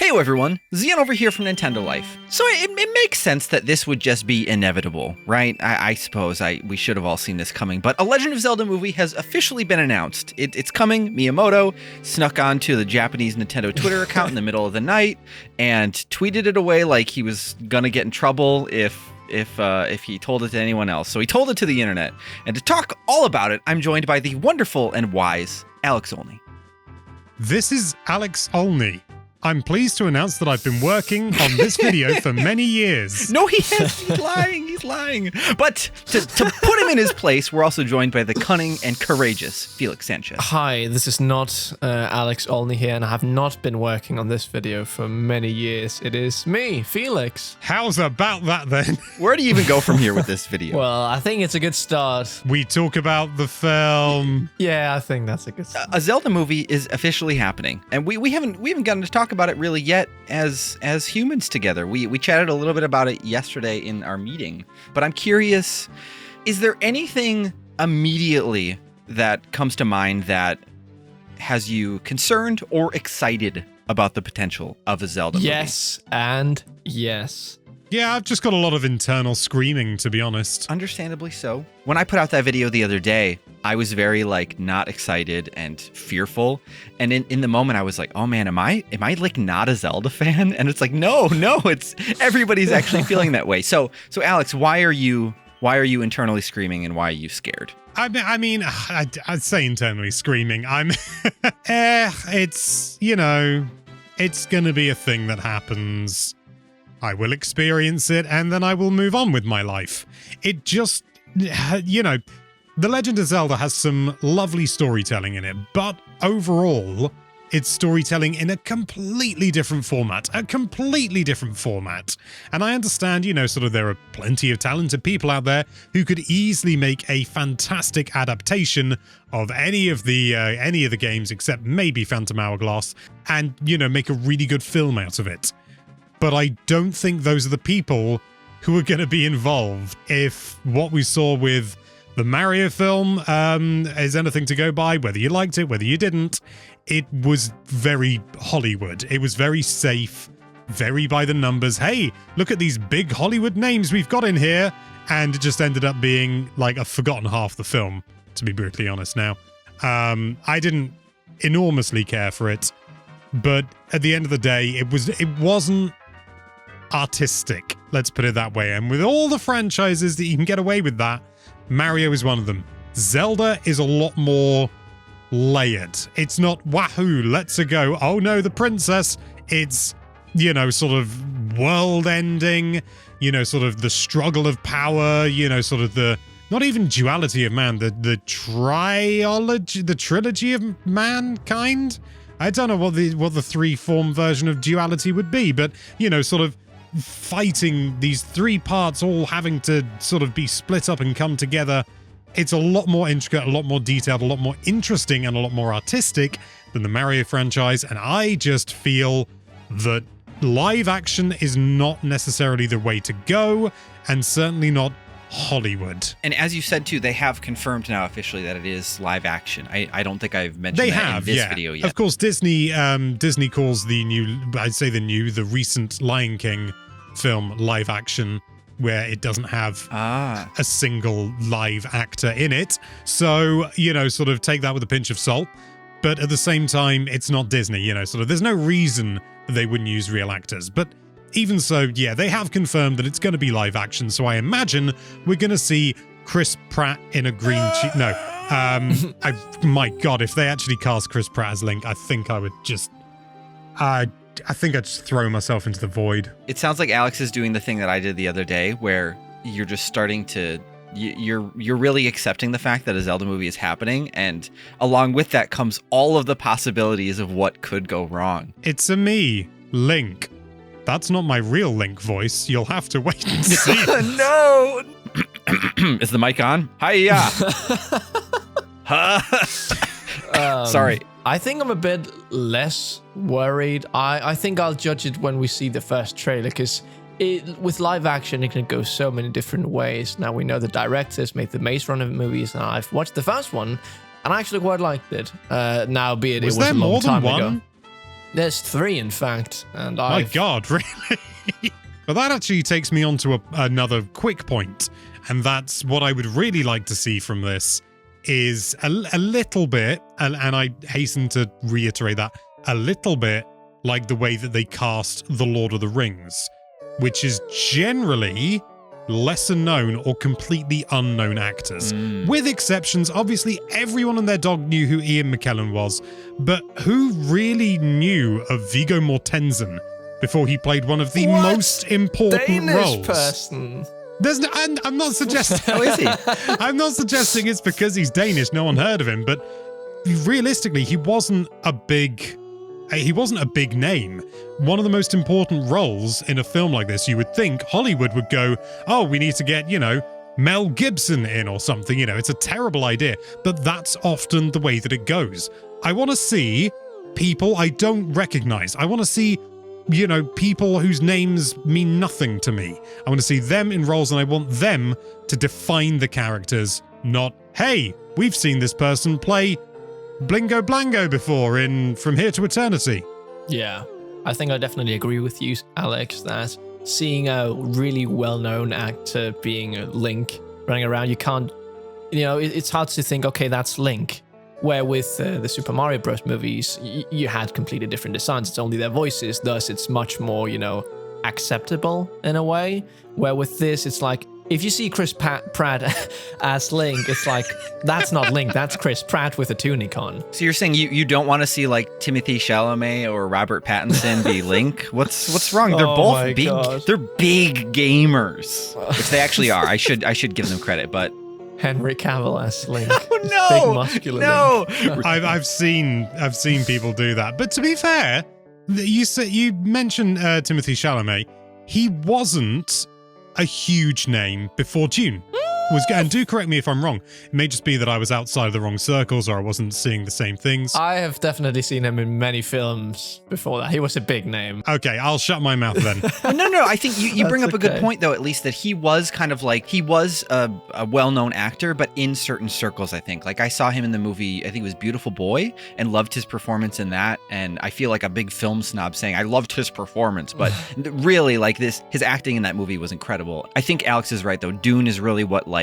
Hey everyone, Zion over here from Nintendo Life. So it makes sense that this would just be inevitable, right? I suppose we should have all seen this coming, but a Legend of Zelda movie has officially been announced. It's coming. Miyamoto snuck onto the Japanese Nintendo Twitter account in the middle of the night and tweeted it away like he was gonna get in trouble if he told it to anyone else. So he told it to the internet. And to talk all about it, I'm joined by the wonderful and wise Alex Olney. This is Alex Olney. I'm pleased to announce that I've been working on this video for many years. No, he has. He's lying. But to put him in his place, we're also joined by the cunning and courageous Felix Sanchez. Hi, this is not Alex Olney here, and I have not been working on this video for many years. It is me, Felix. How's about that then? Where do you even go from here with this video? Well, I think it's a good start. We talk about the film. Yeah, I think that's a good start. A Zelda movie is officially happening, and we haven't gotten to talk about it really yet as humans together. We chatted a little bit about it yesterday in our meeting, but I'm curious, is there anything immediately that comes to mind that has you concerned or excited about the potential of a Zelda movie? Yes, and yes. Yeah, I've just got a lot of internal screaming, to be honest. Understandably so. When I put out that video the other day, I was very not excited and fearful. And in the moment I was like, oh man, am I like not a Zelda fan? And it's like, no, it's everybody's actually feeling that way. So Alex, why are you internally screaming and why are you scared? I'd say internally screaming. It's gonna be a thing that happens. I will experience it, and then I will move on with my life. It just, The Legend of Zelda has some lovely storytelling in it, but overall, it's storytelling in a completely different format. And I understand, there are plenty of talented people out there who could easily make a fantastic adaptation of any of the games except maybe Phantom Hourglass, and, make a really good film out of it. But I don't think those are the people who are going to be involved. If what we saw with the Mario film is anything to go by, whether you liked it, whether you didn't, it was very Hollywood. It was very safe, very by the numbers. Hey, look at these big Hollywood names we've got in here. And it just ended up being like a forgotten half the film, to be brutally honest now. I didn't enormously care for it. But at the end of the day, it wasn't artistic, let's put it that way. And with all the franchises that you can get away with that, Mario is one of them. Zelda is a lot more layered. It's not wahoo, let's go. Oh no, the princess. It's, sort of world ending, sort of the struggle of power, sort of the not even duality of man, the trilogy of mankind. I don't know what the three-form version of duality would be, but, sort of fighting these three parts all having to sort of be split up and come together. It's a lot more intricate, a lot more detailed, a lot more interesting, and a lot more artistic than the Mario franchise, and I just feel that live action is not necessarily the way to go, and certainly not Hollywood. And as you said too, they have confirmed now officially that it is live action. I don't think I've mentioned in this video yet. Of course, Disney calls the recent Lion King film live action, where it doesn't have a single live actor in it. So, sort of take that with a pinch of salt. But at the same time, it's not Disney, sort of there's no reason that they wouldn't use real actors. But even so, yeah, they have confirmed that it's going to be live action, so I imagine we're going to see Chris Pratt in a green... my God, if they actually cast Chris Pratt as Link, I think I would just... I think I'd just throw myself into the void. It sounds like Alex is doing the thing that I did the other day, where you're just starting to... You're really accepting the fact that a Zelda movie is happening, and along with that comes all of the possibilities of what could go wrong. It's a me, Link. That's not my real Link voice. You'll have to wait and see. No! Is the mic on? Hiya! Sorry. I think I'm a bit less worried. I think I'll judge it when we see the first trailer, because with live action, it can go so many different ways. Now, we know the directors made the Maze Runner movies, and I've watched the first one, and I actually quite liked it. Now, be it was a long time ago. There's 3, in fact, and My God, really? But that actually takes me on to another quick point, and that's what I would really like to see from this is a little bit, and I hasten to reiterate that, a little bit like the way that they cast The Lord of the Rings, which is generally lesser known or completely unknown actors. With exceptions, obviously everyone and their dog knew who Ian McKellen was, but who really knew of Viggo Mortensen before he played one of the most important Danish roles? person. There's no, and I'm not suggesting. How is he? I'm not suggesting it's because he's Danish. No one heard of him, but realistically, he wasn't a big name. One of the most important roles in a film like this, you would think Hollywood would go, oh, we need to get, Mel Gibson in or something. It's a terrible idea, but that's often the way that it goes. I want to see people I don't recognize. I want to see, people whose names mean nothing to me. I want to see them in roles, and I want them to define the characters, not, hey, we've seen this person play Blingo Blango before in From Here to Eternity. Yeah, I think I definitely agree with you, Alex, that seeing a really well-known actor being a Link running around, you can't, it's hard to think, okay, that's Link. Where with the Super Mario Bros. Movies, you had completely different designs. It's only their voices, thus it's much more, acceptable in a way. Where with this, it's like, if you see Chris Pratt as Link, it's like, that's not Link, that's Chris Pratt with a tunic on. So you're saying you don't want to see like Timothée Chalamet or Robert Pattinson be Link? What's wrong? They're both big. God. They're big gamers, which they actually are. I should give them credit, but Henry Cavill as Link. No, big muscular Link. I've seen people do that. But to be fair, you mentioned Timothée Chalamet. He wasn't a huge name before Dune. And do correct me if I'm wrong. It may just be that I was outside of the wrong circles or I wasn't seeing the same things. I have definitely seen him in many films before that. He was a big name. Okay, I'll shut my mouth then. No, I think you bring up a good point, though, at least that he was kind of like, he was a well-known actor, but in certain circles, I think. Like, I saw him in the movie, I think it was Beautiful Boy, and loved his performance in that, and I feel like a big film snob saying, I loved his performance, but really, like, his acting in that movie was incredible. I think Alex is right, though. Dune is really what, like,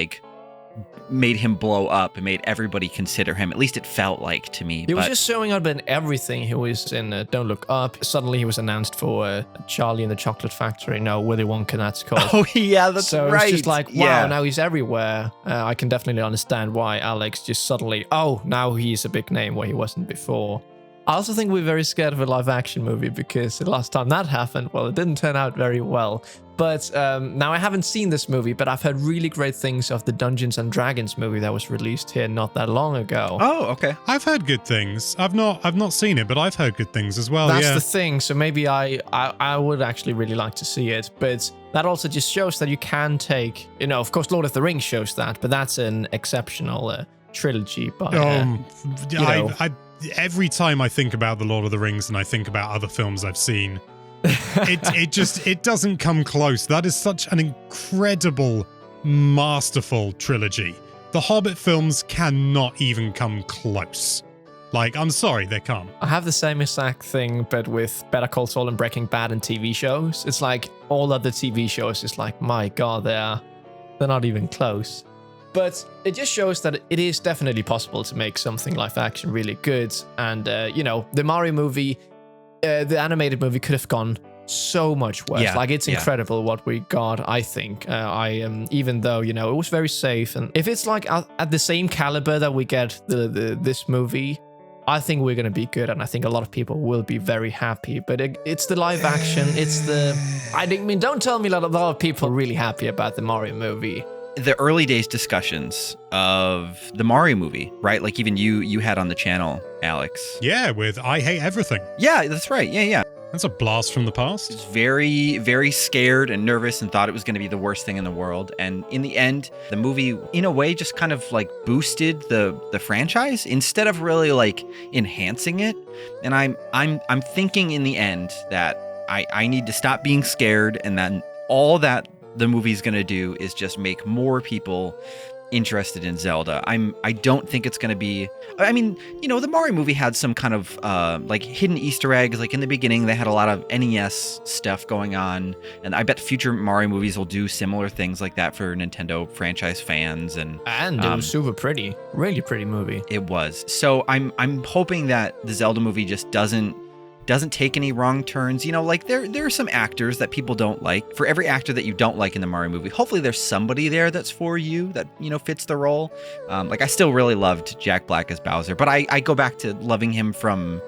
made him blow up and made everybody consider him. At least it felt like to me. He was just showing up in everything. He was in Don't Look Up. Suddenly he was announced for Charlie and the Chocolate Factory. No, Willy Wonka, that's called. Oh, yeah, that's so right. So it's just like, wow, now he's everywhere. I can definitely understand why Alex just suddenly, now he's a big name where he wasn't before. I also think we're very scared of a live action movie because the last time that happened, well, it didn't turn out very well. But now I haven't seen this movie, but I've heard really great things of the Dungeons and Dragons movie that was released here not that long ago. Oh, okay. I've heard good things. I've not seen it, but I've heard good things as well. That's the thing. So maybe I would actually really like to see it. But that also just shows that you can take, of course, Lord of the Rings shows that, but that's an exceptional trilogy. But every time I think about the Lord of the Rings and I think about other films I've seen, it doesn't come close. That is such an incredible, masterful trilogy. The Hobbit films cannot even come close. Like, I'm sorry, they can't. I have the same exact thing, but with Better Call Saul and Breaking Bad and TV shows. It's like all other TV shows is like, my God, they're not even close. But it just shows that it is definitely possible to make something live action really good. And, the Mario movie, the animated movie could have gone so much worse. Yeah, it's incredible what we got, I think. Even though, it was very safe. And if it's like at the same caliber that we get this movie, I think we're going to be good. And I think a lot of people will be very happy. But it's the live action. Don't tell me a lot of people are really happy about the Mario movie. The early days discussions of the Mario movie, right? Like even you had on the channel, Alex. Yeah, with I Hate Everything. Yeah, that's right. Yeah. That's a blast from the past. I was very, very scared and nervous and thought it was going to be the worst thing in the world. And in the end, the movie, in a way, just kind of like boosted the franchise instead of really like enhancing it. And I'm thinking in the end that I need to stop being scared, and then all that the movie's going to do is just make more people interested in Zelda. I don't think it's going to be, I mean, the Mario movie had some kind of like hidden Easter eggs. Like in the beginning, they had a lot of NES stuff going on, and I bet future Mario movies will do similar things like that for Nintendo franchise fans. And it was super pretty, really pretty movie. It was. So I'm hoping that the Zelda movie just doesn't take any wrong turns. Like there are some actors that people don't like. For every actor that you don't like in the Mario movie, hopefully there's somebody there that's for you that, fits the role. Like I still really loved Jack Black as Bowser, but I go back to loving him from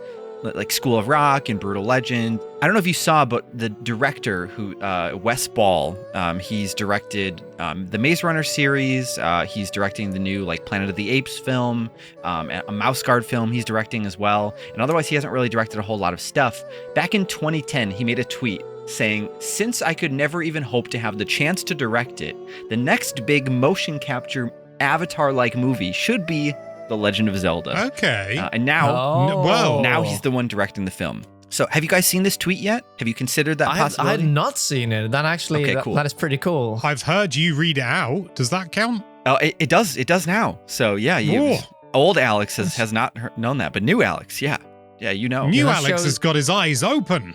like School of Rock and Brutal Legend. I don't know if you saw, but the director who, Wes Ball, he's directed the Maze Runner series. He's directing the new like Planet of the Apes film, a Mouse Guard film he's directing as well. And otherwise, he hasn't really directed a whole lot of stuff. Back in 2010, he made a tweet saying, "Since I could never even hope to have the chance to direct it, the next big motion capture Avatar-like movie should be The Legend of Zelda." Okay. And now, now he's the one directing the film. So have you guys seen this tweet yet? Have you considered that possibility? I had not seen it. That actually, cool. That is pretty cool. I've heard you read it out. Does that count? Oh, it does. It does now. So yeah, old Alex has not known that, but new Alex, yeah. Yeah, New Alex has got his eyes open.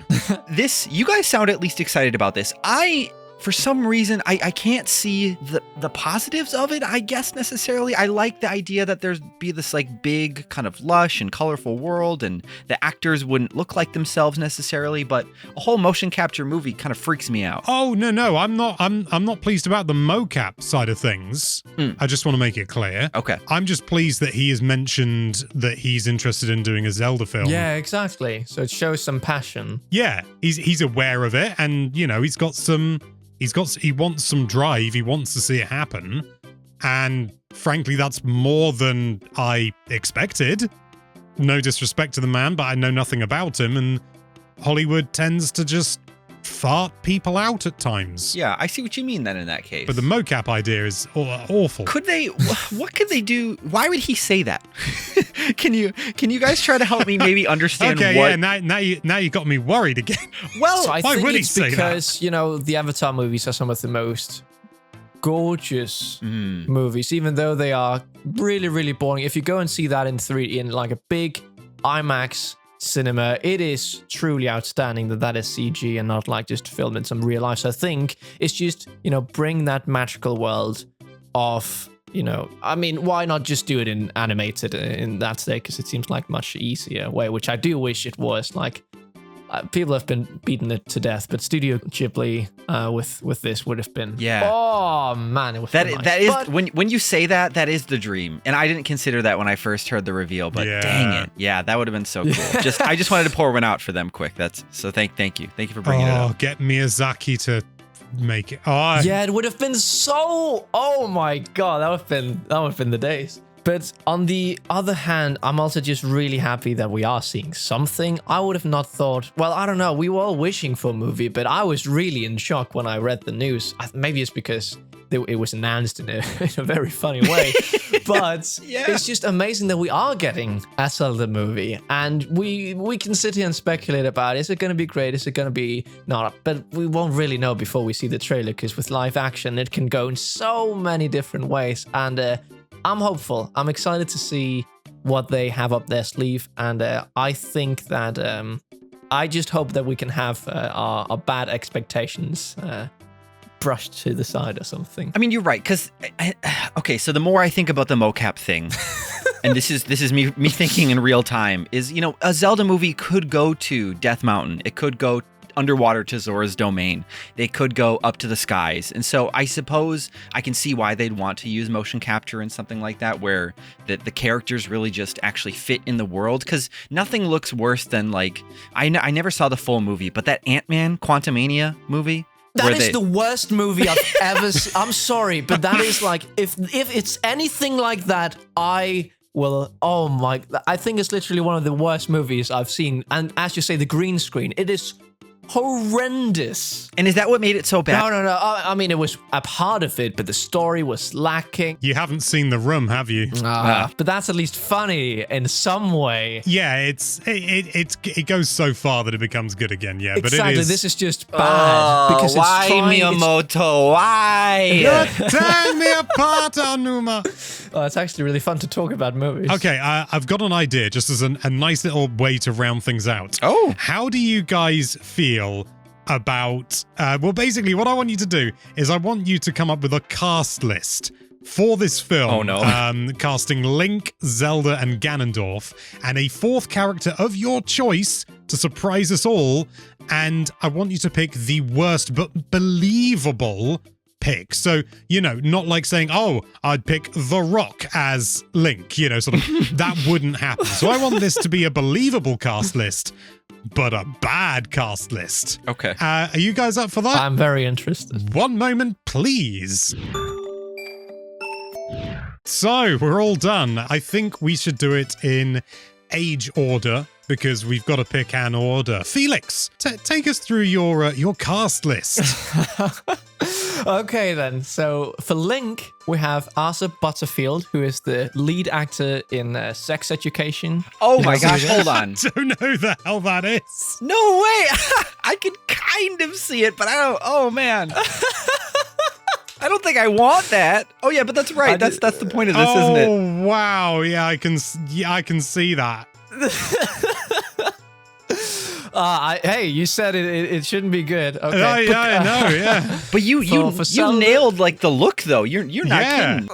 You guys sound at least excited about this. For some reason, I can't see the positives of it, I guess, necessarily. I like the idea that there'd be this like big kind of lush and colorful world, and the actors wouldn't look like themselves necessarily, but a whole motion capture movie kind of freaks me out. Oh, no, I'm not pleased about the mocap side of things. I just want to make it clear. Okay. I'm just pleased that he has mentioned that he's interested in doing a Zelda film. Yeah, exactly. So it shows some passion. Yeah, he's aware of it, and he wants some drive. He wants to see it happen. And frankly, that's more than I expected. No disrespect to the man, but I know nothing about him. And Hollywood tends to just fart people out at times. Yeah, I see what you mean then in that case. But the mocap idea is awful. What could they do? Why would he say that? Can you guys try to help me maybe understand okay, what? yeah, now you got me worried again. Well, so I why think would he it's say because, the Avatar movies are some of the most gorgeous movies, even though they are really, really boring. If you go and see that in 3D in like a big IMAX cinema, it is truly outstanding that is CG and not like just filmed in some real life. So I think it's just, bring that magical world of, I mean, why not just do it in animated in that state? Because it seems like much easier way, which I do wish it was. Like, people have been beating it to death, but Studio Ghibli with this would have been. Yeah. Oh man, it was that nice. that is But when you say that is the dream, and I didn't consider that when I first heard the reveal. But Yeah. dang it, yeah, that would have been so cool. I just wanted to pour one out for them quick. Thank you for bringing it up. Get Miyazaki to make it. Oh, yeah, it would have been so. Oh my god, that would have been the days. But on the other hand, I'm also just really happy that we are seeing something. I would have not thought, well, I don't know, we were all wishing for a movie, but I was really in shock when I read the news. Maybe it's because it was announced in a very funny way. But Yeah. It's just amazing that we are getting a Zelda movie. And we can sit here and speculate about, is it going to be great? Is it going to be not? But we won't really know before we see the trailer, because with live action, it can go in so many different ways. And I'm hopeful. I'm excited to see what they have up their sleeve. And I think that I just hope that we can have our bad expectations brushed to the side or something. I mean, you're right, because okay, so the more I think about the mocap thing, and this is me thinking in real time, is a Zelda movie could go to Death Mountain, it could go underwater to Zora's Domain, they could go up to the skies, and so I suppose I can see why they'd want to use motion capture in something like that, where the characters really just actually fit in the world, because nothing looks worse than like I never saw the full movie, but that Ant-Man Quantumania movie. That is the worst movie I've ever seen. I'm sorry, but that is like, if it's anything like that, I will, I think it's literally one of the worst movies I've seen. And as you say, the green screen, it is horrendous. And is that what made it so bad? No. I mean, it was a part of it, but the story was lacking. You haven't seen The Room, have you? But that's at least funny in some way. Yeah, it goes so far that it becomes good again. Yeah, Exactly. but it is. This is just bad because why, it's trying. Miyamoto? Why? You're tearing me apart, Aonuma. It's actually really fun to talk about movies. Okay, I've got an idea, just as a nice little way to round things out. Oh. How do you guys feel about... well, basically, what I want you to do is I want you to come up with a cast list for this film. Oh, no. Casting Link, Zelda, and Ganondorf, and a fourth character of your choice to surprise us all. And I want you to pick the worst but believable pick. So, not like saying, oh, I'd pick The Rock as Link, sort of, that wouldn't happen. So I want this to be a believable cast list, but a bad cast list. Okay. Are you guys up for that? I'm very interested. One moment, please. So, we're all done. I think we should do it in age order, because we've got to pick an order. Felix, take us through your cast list. Okay, then. So for Link, we have Asa Butterfield, who is the lead actor in Sex Education. Oh my gosh, hold on. I don't know who the hell that is. No way. I could kind of see it, but I don't. Oh man. I don't think I want that. Oh yeah, but that's right. That's the point of this, isn't it? Oh wow, yeah, I can see that. Hey, you said it shouldn't be good. Okay. I know, yeah. But you nailed like the look though. You're not kidding.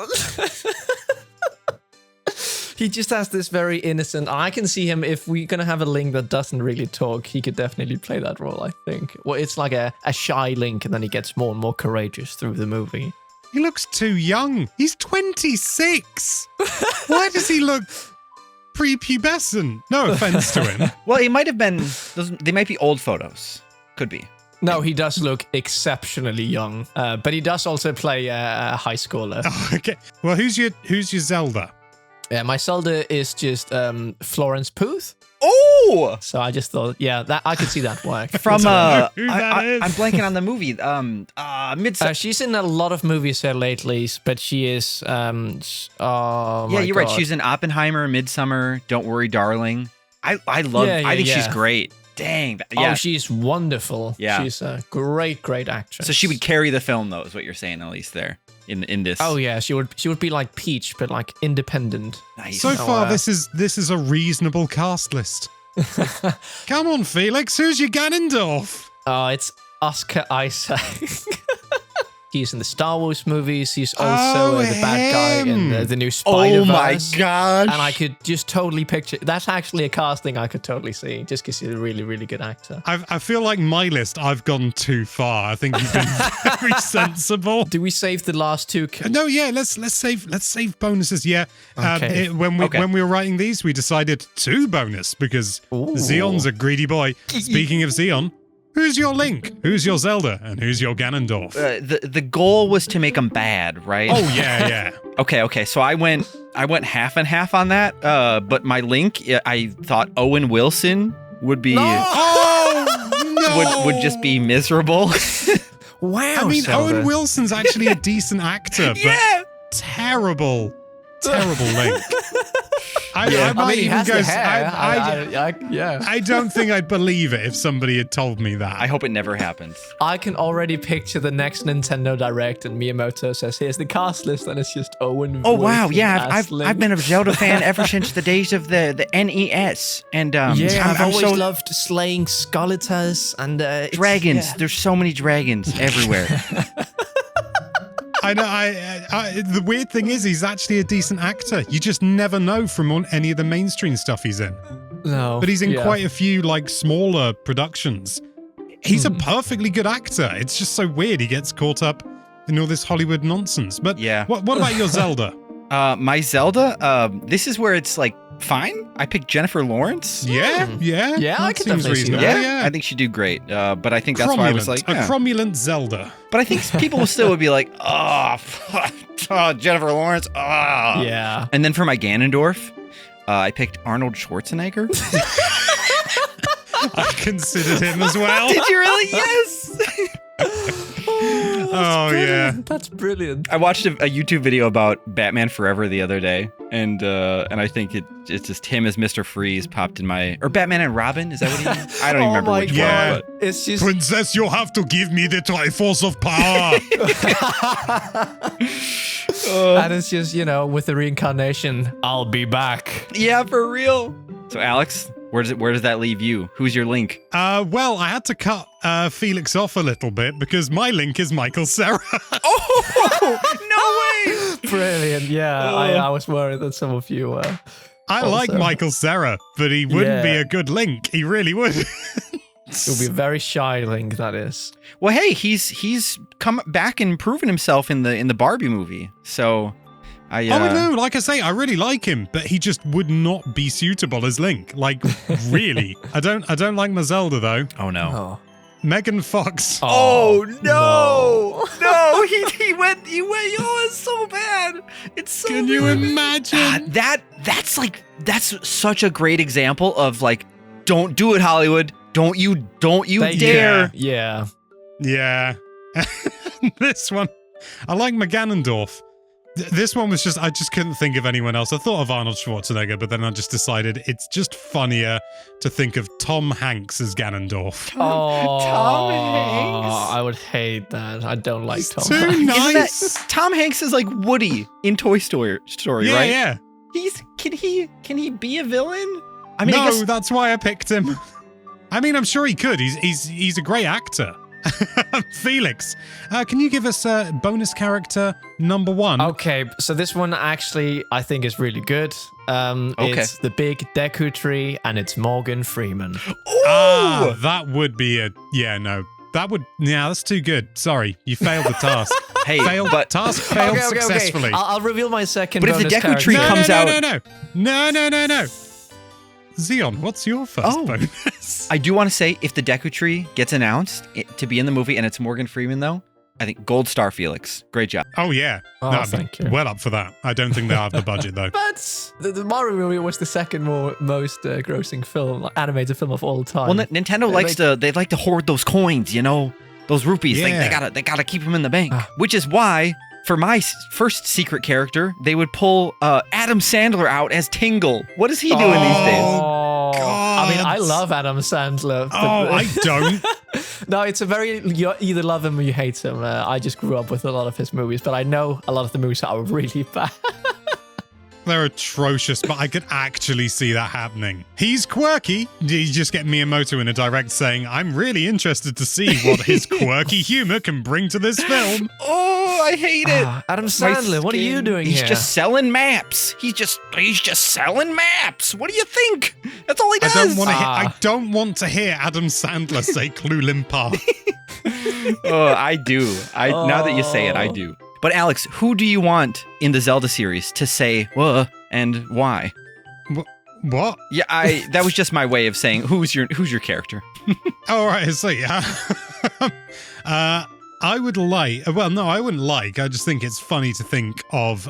He just has this very innocent. I can see him if we're gonna have a Link that doesn't really talk. He could definitely play that role. I think. Well, it's like a shy Link, and then he gets more and more courageous through the movie. He looks too young. He's 26. Why does he look prepubescent? No offense to him. Well, he might have been. They might be old photos. Could be. No, he does look exceptionally young, but he does also play a high schooler. Oh, okay. Well, who's your Zelda? Yeah, my Zelda is just Florence Puth. Oh! So I just thought, that I could see that work. From I'm I'm blanking on the movie. Midsummer. She's in a lot of movies here lately, but she is. Oh, Yeah, my you're right. God. She's in Oppenheimer, Midsummer, Don't Worry, Darling. I love. I think she's great. Dang. Yeah. Oh, she's wonderful. Yeah. She's a great actress. So she would carry the film, though, is what you're saying, at least there in this. Oh yeah, she would be like Peach, but like independent. Nice. So far, this is a reasonable cast list. Come on, Felix. Who's your Ganondorf? Oh, it's Oscar Isaac. He's in the Star Wars movies. He's also the bad guy in the new Spider-Verse. Oh my gosh. And I could just totally picture... That's actually a casting I could totally see, just because he's a really, really good actor. I feel like my list, I've gone too far. I think you've been very sensible. Do we save the last two? No, yeah, let's save bonuses. Yeah, Okay. When we were writing these, we decided 2 bonus because Xeon's a greedy boy. Speaking of Xeon, who's your Link? Who's your Zelda? And who's your Ganondorf? The goal was to make them bad, right? Oh yeah. Okay. So I went half and half on that. But my Link, I thought Owen Wilson would be would just be miserable. Wow. I mean, Zelda. Owen Wilson's actually a decent actor, but terrible Link. I might even go. I don't think I'd believe it if somebody had told me that. I hope it never happens. I can already picture the next Nintendo Direct, and Miyamoto says, "Here's the cast list," and it's just Owen. Oh wow, yeah, as Link. I've been a Zelda fan ever since the days of the NES, and I've I'm always so loved slaying Skeletas and dragons. There's so many dragons everywhere. I know. The weird thing is, he's actually a decent actor. You just never know from any of the mainstream stuff he's in. No, but he's in quite a few like smaller productions. He's a perfectly good actor. It's just so weird he gets caught up in all this Hollywood nonsense. But yeah, what about your Zelda? My Zelda. This is where it's like fine. I picked Jennifer Lawrence. Yeah. I could definitely see that. Yeah, I think she'd do great. But I think that's why I was like, a cromulent Zelda. But I think people still would be like, Jennifer Lawrence. Yeah. And then for my Ganondorf, I picked Arnold Schwarzenegger. I considered him as well. Did you really? Yes. Oh, yeah. That's brilliant. I watched a YouTube video about Batman Forever the other day, and I think it's just him as Mr. Freeze popped in my, or Batman and Robin. Is that what he? I don't even remember which God. one. But. It's just Princess, you have to give me the Triforce of Power. and it's just, with the reincarnation, I'll be back. Yeah, for real. So Alex, where does that leave you? Who's your Link? Well, I had to cut Felix off a little bit because my Link is Michael Cera. Oh, no way! Brilliant. Yeah, I was worried that some of you were. I like Michael Cera, but he wouldn't be a good Link. He really would. It would be a very shy Link, that is. Well, hey, he's come back and proven himself in the Barbie movie. So, no, like I say, I really like him, but he just would not be suitable as Link. Like, really. I don't like my Zelda though. Oh no. Oh. Megan Fox. Oh no! No, he went. Oh, it's so bad. It's so. Can you imagine? That's such a great example of like, don't do it, Hollywood. Don't you dare. Yeah. Yeah. This one, I like McGanondorf. This one was I just couldn't think of anyone else. I thought of Arnold Schwarzenegger, but then I just decided it's just funnier to think of Tom Hanks as Ganondorf. Tom Hanks. I would hate that. I don't like Tom Too Hanks. nice. Tom Hanks is like Woody in Toy Story, Yeah, right? yeah. Can he be a villain? I mean, No, I guess, that's why I picked him. I mean, I'm sure he could. He's a great actor. Felix, can you give us bonus character number 1? Okay, so this one actually I think is really good. It's the big Deku tree, and it's Morgan Freeman. That would be that's too good. Sorry, you failed the task. Hey, failed successfully. I'll reveal my second. But if the bonus Deku character. tree comes out, No. Xeon, what's your first bonus? I do want to say, if the Deku tree gets announced to be in the movie and it's Morgan Freeman, though, I think gold star Felix. Great job. Oh, yeah. Thank you. Well up for that. I don't think they'll have the budget, though. But the Mario movie was the second most grossing film, animated film of all time. Well, Nintendo they like to hoard those coins, those rupees. Yeah. They gotta keep them in the bank. Which is why, for my first secret character, they would pull Adam Sandler out as Tingle. What is he doing these days? God. I mean, I love Adam Sandler. Oh, I don't. No, it's you either love him or you hate him. I just grew up with a lot of his movies, but I know a lot of the movies are really bad. They're atrocious, but I could actually see that happening. He's quirky. You just get Miyamoto in a direct saying, I'm really interested to see what his quirky humor can bring to this film. Oh, I hate it. Adam Sandler, what are you doing He's here? just selling maps. He's just selling maps. What do you think? That's all he does. I don't want to hear Adam Sandler say Cluelin Park. Oh, I do. Now that you say it, I do. But Alex, who do you want in the Zelda series to say and why? What? Yeah, that was just my way of saying who's your character. All right, I see. I would like. Well, no, I wouldn't like. I just think it's funny to think of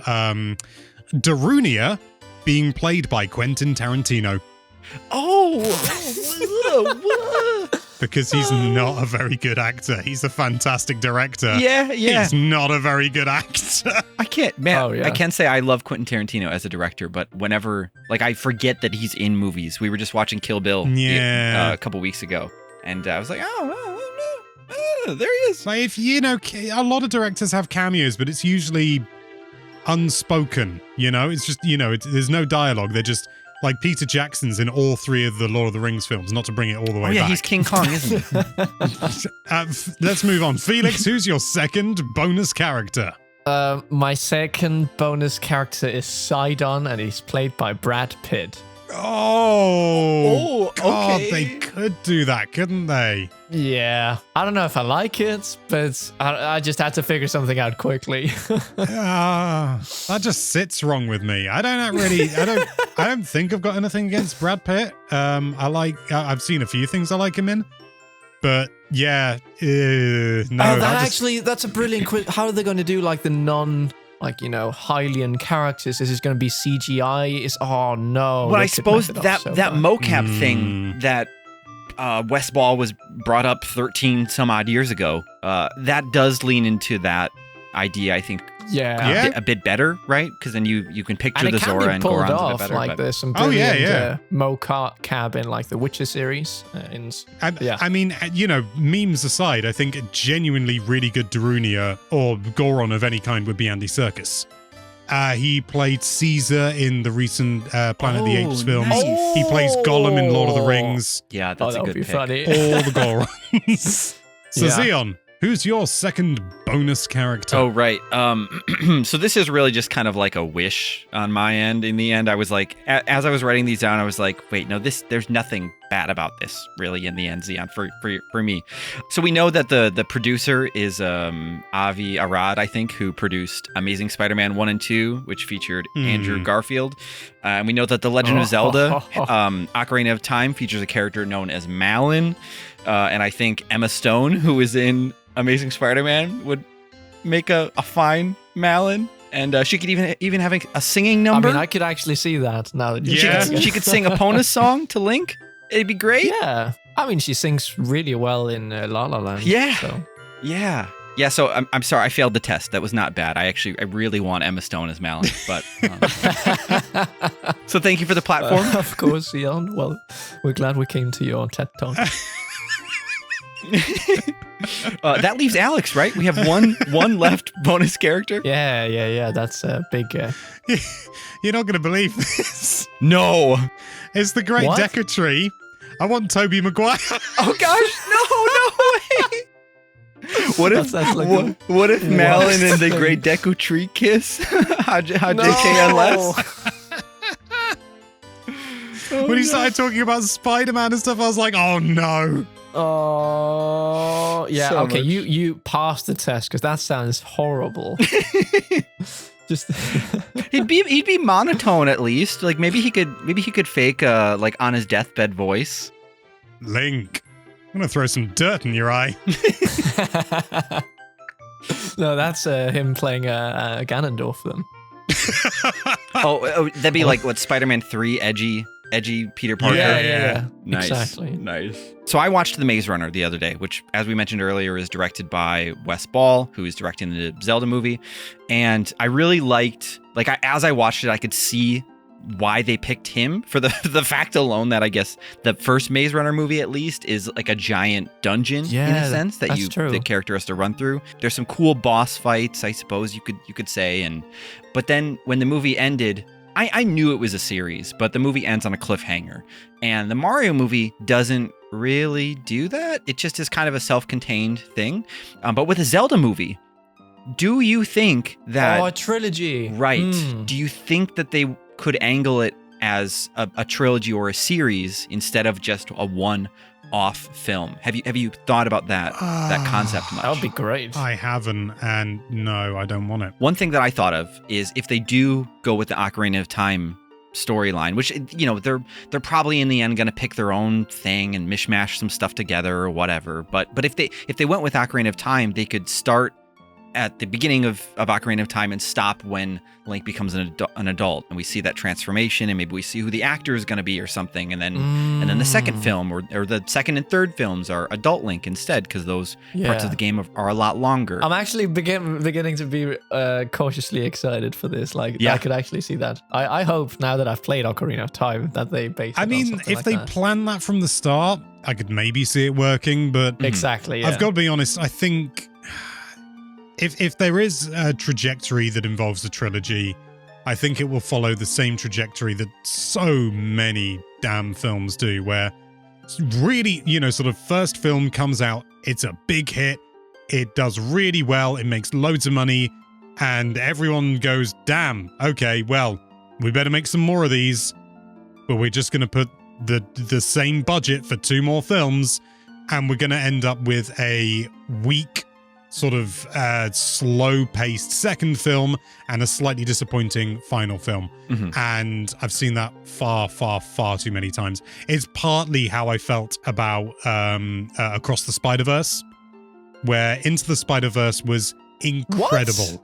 Darunia being played by Quentin Tarantino. Because he's not a very good actor. He's a fantastic director. Yeah. He's not a very good actor. I can't, man. Oh, yeah. I can say I love Quentin Tarantino as a director, but whenever, I forget that he's in movies. We were just watching Kill Bill a couple weeks ago, and I was like, there he is. Like, if a lot of directors have cameos, but it's usually unspoken. It's just there's no dialogue. They're just. Like Peter Jackson's in all 3 of the Lord of the Rings films, not to bring it all the way back. He's King Kong, isn't he? Let's move on. Felix, who's your second bonus character? My second bonus character is Sidon, and he's played by Brad Pitt. Oh, God, okay. They could do that, couldn't they? Yeah, I don't know if I like it, but I just had to figure something out quickly. That just sits wrong with me. I don't think I've got anything against Brad Pitt. I've seen a few things I like him in, but yeah, no. That's a brilliant quiz. How are they going to do the non? Hylian characters. Is it going to be CGI? Well, I suppose that mocap thing that West Ball was brought up 13 some odd years ago. That does lean into that idea, I think, a bit better, right? Because then you can picture the Zora and Goron's a bit better. Like there's some brilliant mocap in like the Witcher series. I mean, memes aside, I think a genuinely really good Darunia or Goron of any kind would be Andy Serkis. He played Caesar in the recent Planet of the Apes films. Nice. He plays Gollum in Lord of the Rings. Yeah, that's a good pick. Funny. All the Gorons. So Xeon, who's your second bonus character? Oh, right. So this is really just kind of like a wish on my end. In the end, I was like, as I was writing these down, I was like, wait, no, there's nothing bad about this, really, in the end, Xeon, for me. So we know that the producer is Avi Arad, I think, who produced Amazing Spider-Man 1 and 2, which featured Andrew Garfield. And we know that The Legend of Zelda, Ocarina of Time, features a character known as Malin. And I think Emma Stone, who is in Amazing Spider-Man, would make a fine Malin. And she could even have a singing number. I mean, I could actually see that now that she could sing a Epona song to Link. It'd be great. Yeah. I mean, she sings really well in La La Land. Yeah. So. Yeah. Yeah, so I'm sorry, I failed the test. That was not bad. I really want Emma Stone as Malin, but so thank you for the platform. Of course, Ian. Well, we're glad we came to your TED Talk. That leaves Alex, right? We have one left bonus character. Yeah. That's a big. You're not going to believe this. No, it's the Great Deku Tree. I want Tobey Maguire. Oh gosh, no way. What if Malin and the Great Deku Tree kiss? How JK unless? When he started talking about Spider-Man and stuff, I was like, oh no. Oh yeah. So okay, you passed the test because that sounds horrible. Just he'd be monotone at least. Like maybe he could fake like on his deathbed voice. Link, I'm gonna throw some dirt in your eye. No, that's him playing a Ganondorf then. Oh, that'd be like what Spider-Man 3 edgy Peter Parker. Yeah. Nice. Exactly. Nice. So I watched The Maze Runner the other day, which, as we mentioned earlier, is directed by Wes Ball, who is directing the Zelda movie. And I really liked, as I watched it, I could see why they picked him for the fact alone that I guess the first Maze Runner movie at least is like a giant dungeon in a sense that the character has to run through. There's some cool boss fights, I suppose you could say, but then when the movie ended, I knew it was a series, but the movie ends on a cliffhanger. And the Mario movie doesn't really do that. It just is kind of a self-contained thing. But with a Zelda movie, do you think that... Oh, a trilogy. Right. Do you think that they could angle it as a trilogy or a series instead of just a one-off film? Have you thought about that concept much? That would be great. I haven't, and no, I don't want it. One thing that I thought of is if they do go with the Ocarina of Time storyline, which they're probably in the end going to pick their own thing and mishmash some stuff together or whatever. But if they went with Ocarina of Time, they could start at the beginning of Ocarina of Time and stop when Link becomes an adult, and we see that transformation, and maybe we see who the actor is going to be or something, and then the second film or the second and third films are adult Link instead, because those parts of the game are a lot longer. I'm actually beginning to be cautiously excited for this. I could actually see that. I hope now that I've played Ocarina of Time that they base it on something if they plan that from the start, I could maybe see it working, but exactly. I've got to be honest, I think if there is a trajectory that involves a trilogy, I think it will follow the same trajectory that so many damn films do, where really, sort of first film comes out, it's a big hit, it does really well, it makes loads of money, and everyone goes, damn, okay, well, we better make some more of these, but we're just going to put the same budget for 2 more films, and we're going to end up with a weak, sort of slow-paced second film and a slightly disappointing final film. And I've seen that far, far, far too many times. It's partly how I felt about Across the Spider-Verse, where Into the Spider-Verse was incredible.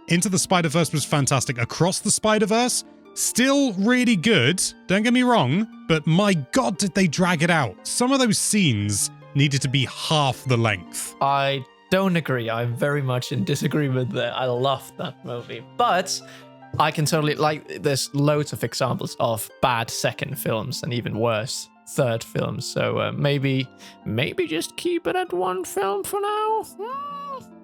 Into the Spider-Verse was fantastic. Across the Spider-Verse Still really good, don't get me wrong, but my god did they drag it out. Some of those scenes needed to be half the length. I don't agree. I'm very much in disagreement there. I love that movie. But I can totally, like, there's loads of examples of bad second films and even worse third films. So maybe just keep it at one film for now.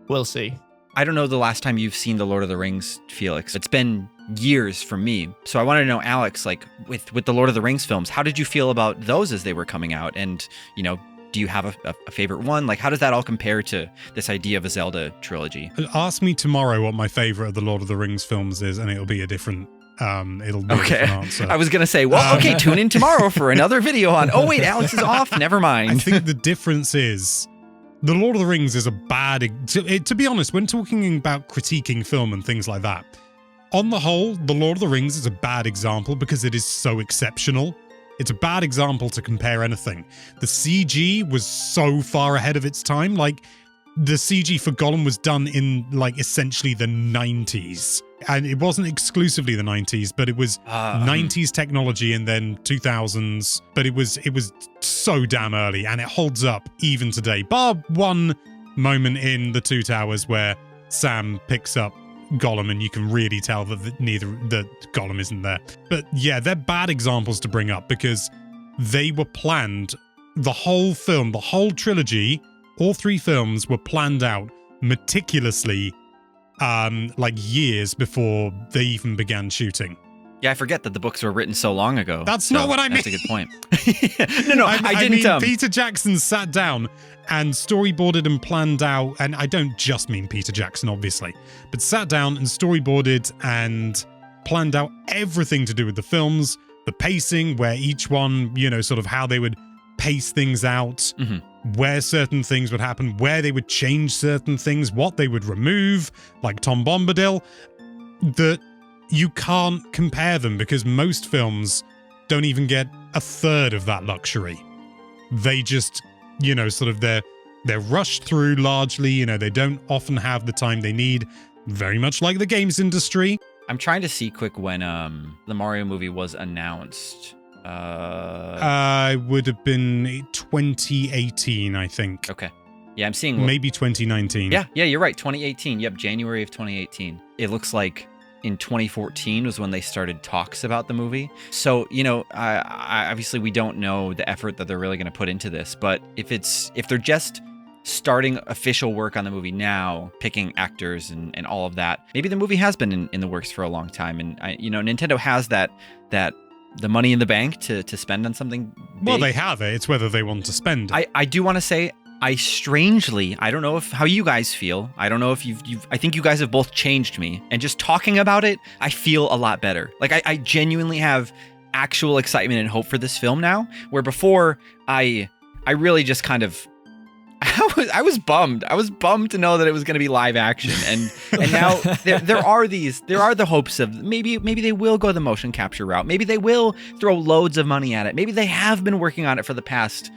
We'll see. I don't know the last time you've seen The Lord of the Rings, Felix. It's been years for me. So I wanted to know, Alex, like with the Lord of the Rings films, how did you feel about those as they were coming out? And, you know, do you have a favorite one? Like, how does that all compare to this idea of a Zelda trilogy? Ask me tomorrow what my favorite of the Lord of the Rings films is, and it'll be a different a different answer. I was going to say, well, okay, tune in tomorrow for another video on, oh wait, Alex is off. Never mind. I think the difference is The Lord of the Rings is a bad... To be honest, when talking about critiquing film and things like that, on the whole, The Lord of the Rings is a bad example because it is so exceptional. It's a bad example to compare anything. The CG was so far ahead of its time. Like, the CG for Gollum was done in, like, essentially the 90s. And it wasn't exclusively the 90s, but it was 90s technology and then 2000s. But it was so damn early, and it holds up even today. Bar one moment in The Two Towers where Sam picks up Gollum and you can really tell that Gollum isn't there. But yeah, they're bad examples to bring up because they were planned. The whole film, the whole trilogy, all three films were planned out meticulously, like years before they even began shooting. Yeah, I forget that the books were written so long ago. That's not what I mean. That's a good point. No, I didn't. I mean, Peter Jackson sat down and storyboarded and planned out, and I don't just mean Peter Jackson, obviously, but sat down and storyboarded and planned out everything to do with the films, the pacing, where each one, you know, sort of how they would pace things out, where certain things would happen, where they would change certain things, what they would remove, like Tom Bombadil, that you can't compare them because most films don't even get a third of that luxury. They just, you know, sort of they're rushed through largely, you know, they don't often have the time they need, very much like the games industry. I'm trying to see quick when the Mario movie was announced. Would have been 2018, I think. Okay. Yeah, I'm seeing... Maybe 2019. Yeah, you're right. 2018. Yep, January of 2018. It looks like in 2014 was when they started talks about the movie. So, you know, obviously we don't know the effort that they're really going to put into this, but if they're just starting official work on the movie now, picking actors and all of that, maybe the movie has been in the works for a long time. And, you know, Nintendo has that the money in the bank to spend on something big. Well, they have it. It's whether they want to spend it. I do want to say, I don't know how you guys feel. I don't know if I think you guys have both changed me. And just talking about it, I feel a lot better. Like, I genuinely have actual excitement and hope for this film now, where before I really just kind of... I was bummed. I was bummed to know that it was going to be live action, and now there are the hopes of maybe they will go the motion capture route. Maybe they will throw loads of money at it. Maybe they have been working on it for the past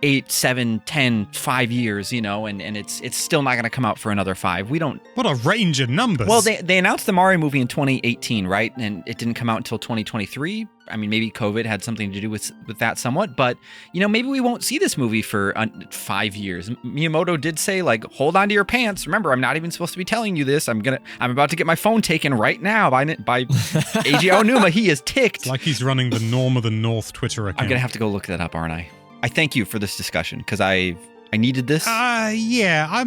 8, 7, 10, 5 years, you know, and it's still not going to come out for another 5. We don't... What a range of numbers. Well, they announced the Mario movie in 2018, right? And it didn't come out until 2023. I mean, maybe COVID had something to do with that somewhat, but, you know, maybe we won't see this movie for 5 years. Miyamoto did say, like, hold on to your pants. Remember, I'm not even supposed to be telling you this. I'm about to get my phone taken right now by Eiji Onuma. He is ticked. It's like he's running the Norm of the North Twitter account. I'm going to have to go look that up, aren't I? I thank you for this discussion because I needed this. Yeah.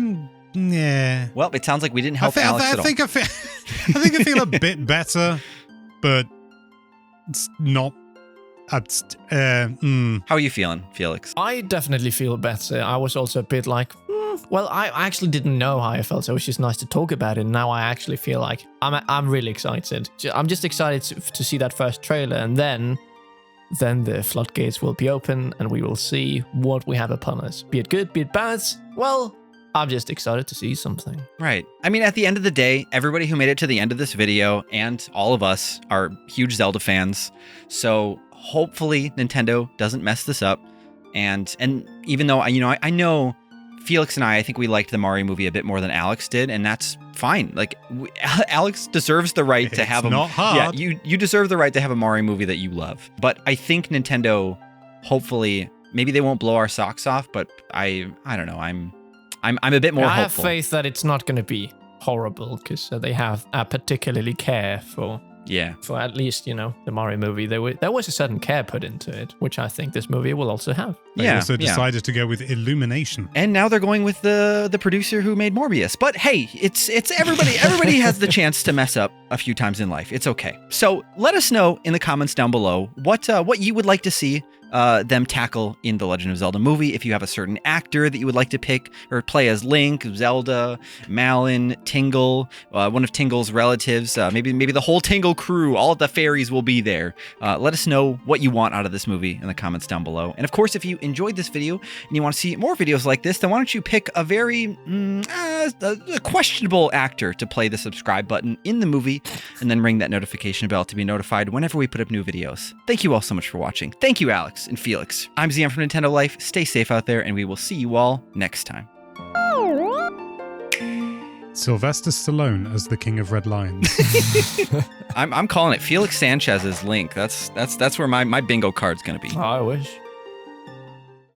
Well, it sounds like we didn't help Alex at all. I feel a bit better, but it's not. How are you feeling, Felix? I definitely feel better. I was also a bit like, well, I actually didn't know how I felt, so it was just nice to talk about it. And now I actually feel like I'm really excited. I'm just excited to see that first trailer, and then the floodgates will be open and we will see what we have upon us. Be it good, be it bad. Well, I'm just excited to see something. Right. I mean, at the end of the day, everybody who made it to the end of this video and all of us are huge Zelda fans. So hopefully Nintendo doesn't mess this up. And even though, you know, I know Felix and I think we liked the Mario movie a bit more than Alex did, and that's fine. Like Alex deserves the right to have It's not hard. Yeah, you deserve the right to have a Mario movie that you love. But I think Nintendo, hopefully, maybe they won't blow our socks off. But I don't know. I'm a bit more I have hopeful. faith that it's not going to be horrible because they have particularly care for at least, the Mario movie. There was a certain care put into it, which I think this movie will also have. They also decided to go with illumination. And now they're going with the producer who made Morbius. But hey, it's everybody has the chance to mess up a few times in life. It's okay. So let us know in the comments down below what you would like to see them tackle in the Legend of Zelda movie. If you have a certain actor that you would like to pick or play as Link, Zelda, Malin, Tingle, one of Tingle's relatives, maybe the whole Tingle crew, all of the fairies will be there. Let us know what you want out of this movie in the comments down below. And of course, if you enjoyed this video and you want to see more videos like this, then why don't you pick a very questionable actor to play the subscribe button in the movie and then ring that notification bell to be notified whenever we put up new videos. Thank you all so much for watching. Thank you, Alex and Felix. I'm Zion from Nintendo Life. Stay safe out there, and we will see you all next time. Sylvester Stallone as the King of Red Lions. I'm calling it Felix Sanchez as Link. That's where my bingo card's gonna be. I wish.